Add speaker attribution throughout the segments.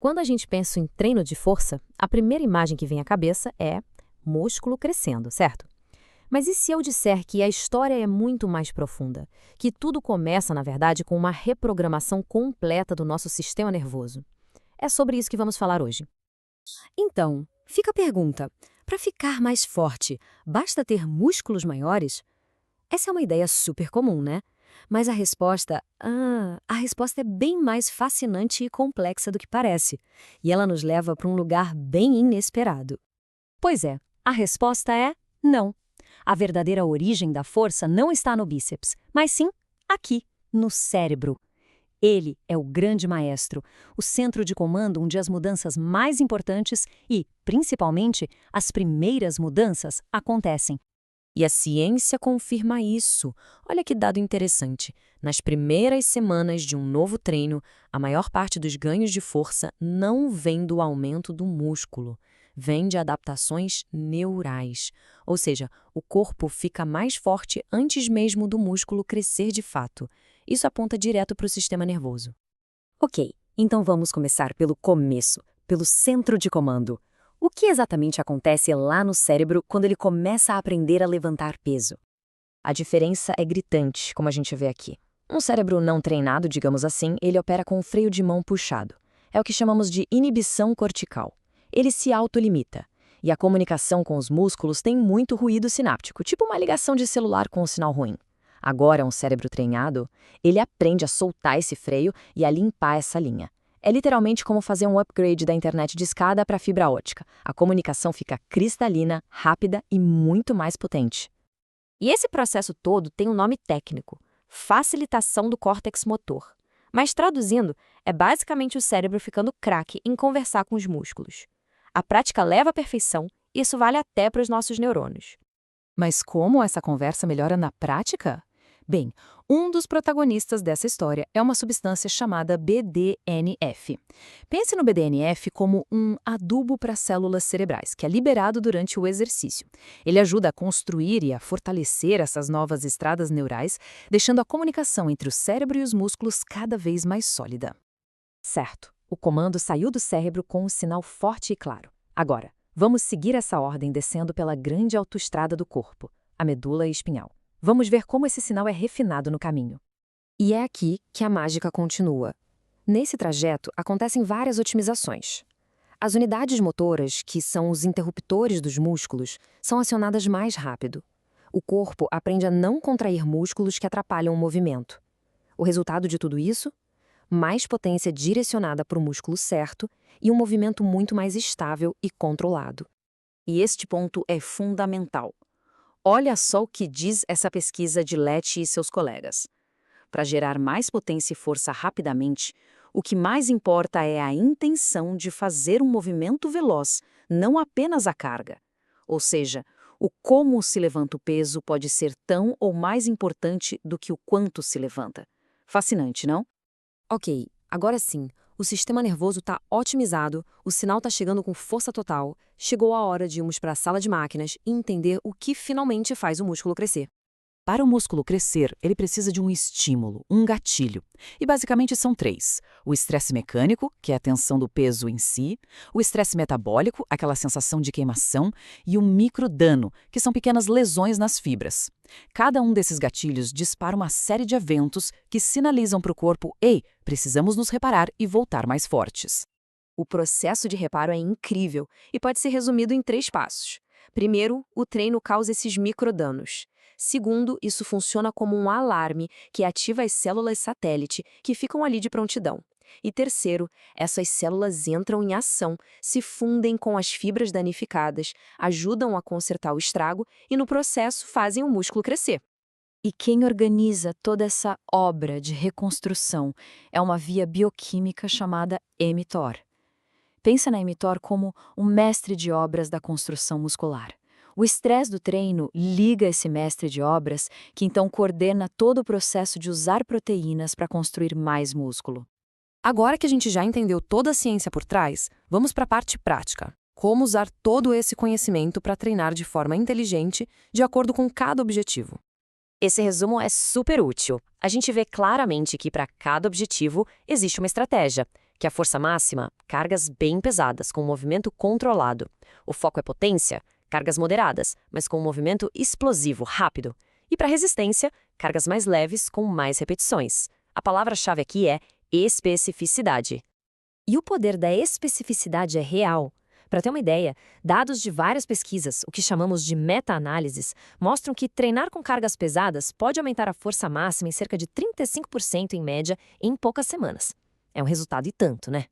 Speaker 1: Quando a gente pensa em treino de força, a primeira imagem que vem à cabeça é músculo crescendo, certo? Mas e se eu disser que a história é muito mais profunda? Que tudo começa, na verdade, com uma reprogramação completa do nosso sistema nervoso? É sobre isso que vamos falar hoje.
Speaker 2: Então, fica a pergunta: para ficar mais forte, basta ter músculos maiores? Essa é uma ideia super comum, né? Mas a resposta é bem mais fascinante e complexa do que parece. E ela nos leva para um lugar bem inesperado. Pois é, a resposta é não. A verdadeira origem da força não está no bíceps, mas sim aqui, no cérebro. Ele é o grande maestro, o centro de comando onde as mudanças mais importantes e, principalmente, as primeiras mudanças acontecem.
Speaker 1: E a ciência confirma isso. Olha que dado interessante. Nas primeiras semanas de um novo treino, a maior parte dos ganhos de força não vem do aumento do músculo, vem de adaptações neurais. Ou seja, o corpo fica mais forte antes mesmo do músculo crescer de fato. Isso aponta direto para o sistema nervoso.
Speaker 2: Ok, então vamos começar pelo começo, pelo centro de comando. O que exatamente acontece lá no cérebro quando ele começa a aprender a levantar peso?
Speaker 1: A diferença é gritante, como a gente vê aqui. Um cérebro não treinado, digamos assim, ele opera com um freio de mão puxado. É o que chamamos de inibição cortical. Ele se autolimita. E a comunicação com os músculos tem muito ruído sináptico, tipo uma ligação de celular com um sinal ruim. Agora, um cérebro treinado, ele aprende a soltar esse freio e a limpar essa linha. É literalmente como fazer um upgrade da internet de escada para fibra ótica. A comunicação fica cristalina, rápida e muito mais potente. E esse processo todo tem um nome técnico: facilitação do córtex motor. Mas traduzindo, é basicamente o cérebro ficando craque em conversar com os músculos. A prática leva à perfeição, e isso vale até para os nossos neurônios.
Speaker 3: Mas como essa conversa melhora na prática? Bem, um dos protagonistas dessa história é uma substância chamada BDNF. Pense no BDNF como um adubo para células cerebrais, que é liberado durante o exercício. Ele ajuda a construir e a fortalecer essas novas estradas neurais, deixando a comunicação entre o cérebro e os músculos cada vez mais sólida.
Speaker 2: Certo, o comando saiu do cérebro com um sinal forte e claro. Agora, vamos seguir essa ordem descendo pela grande autoestrada do corpo, a medula espinhal. Vamos ver como esse sinal é refinado no caminho. E é aqui que a mágica continua. Nesse trajeto, acontecem várias otimizações. As unidades motoras, que são os interruptores dos músculos, são acionadas mais rápido. O corpo aprende a não contrair músculos que atrapalham o movimento. O resultado de tudo isso? Mais potência direcionada para o músculo certo e um movimento muito mais estável e controlado. E este ponto é fundamental. Olha só o que diz essa pesquisa de Lecce e seus colegas. Para gerar mais potência e força rapidamente, o que mais importa é a intenção de fazer um movimento veloz, não apenas a carga. Ou seja, o como se levanta o peso pode ser tão ou mais importante do que o quanto se levanta. Fascinante, não? Ok, agora sim. O sistema nervoso está otimizado, o sinal está chegando com força total, chegou a hora de irmos para a sala de máquinas e entender o que finalmente faz o músculo crescer.
Speaker 3: Para o músculo crescer, ele precisa de um estímulo, um gatilho. E basicamente são três: o estresse mecânico, que é a tensão do peso em si, o estresse metabólico, aquela sensação de queimação, e o microdano, que são pequenas lesões nas fibras. Cada um desses gatilhos dispara uma série de eventos que sinalizam para o corpo: ei, precisamos nos reparar e voltar mais fortes.
Speaker 2: O processo de reparo é incrível e pode ser resumido em 3 passos. Primeiro, o treino causa esses microdanos. Segundo, isso funciona como um alarme que ativa as células satélite que ficam ali de prontidão. E terceiro, essas células entram em ação, se fundem com as fibras danificadas, ajudam a consertar o estrago e, no processo, fazem o músculo crescer. E quem organiza toda essa obra de reconstrução é uma via bioquímica chamada mTOR. Pensa na mTOR como um mestre de obras da construção muscular. O estresse do treino liga esse mestre de obras, que então coordena todo o processo de usar proteínas para construir mais músculo.
Speaker 3: Agora que a gente já entendeu toda a ciência por trás, vamos para a parte prática. Como usar todo esse conhecimento para treinar de forma inteligente, de acordo com cada objetivo.
Speaker 2: Esse resumo é super útil. A gente vê claramente que para cada objetivo existe uma estratégia.
Speaker 1: Que a força máxima, cargas bem pesadas, com um movimento controlado. O foco é potência, cargas moderadas, mas com um movimento explosivo, rápido. E para resistência, cargas mais leves, com mais repetições. A palavra-chave aqui é especificidade. E o poder da especificidade é real. Para ter uma ideia, dados de várias pesquisas, o que chamamos de meta-análises, mostram que treinar com cargas pesadas pode aumentar a força máxima em cerca de 35% em média em poucas semanas. É um resultado e tanto, né?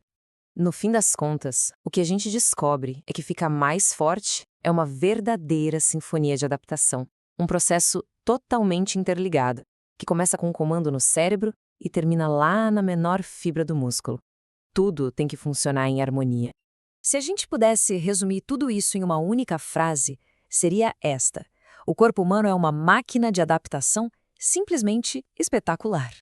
Speaker 1: No fim das contas, o que a gente descobre é que ficar mais forte é uma verdadeira sinfonia de adaptação. Um processo totalmente interligado, que começa com um comando no cérebro e termina lá na menor fibra do músculo. Tudo tem que funcionar em harmonia. Se a gente pudesse resumir tudo isso em uma única frase, seria esta: o corpo humano é uma máquina de adaptação simplesmente espetacular.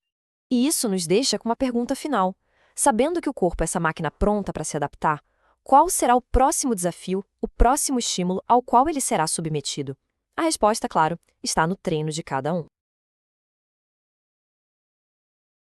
Speaker 1: E isso nos deixa com uma pergunta final. Sabendo que o corpo é essa máquina pronta para se adaptar, qual será o próximo desafio, o próximo estímulo ao qual ele será submetido? A resposta, claro, está no treino de cada um.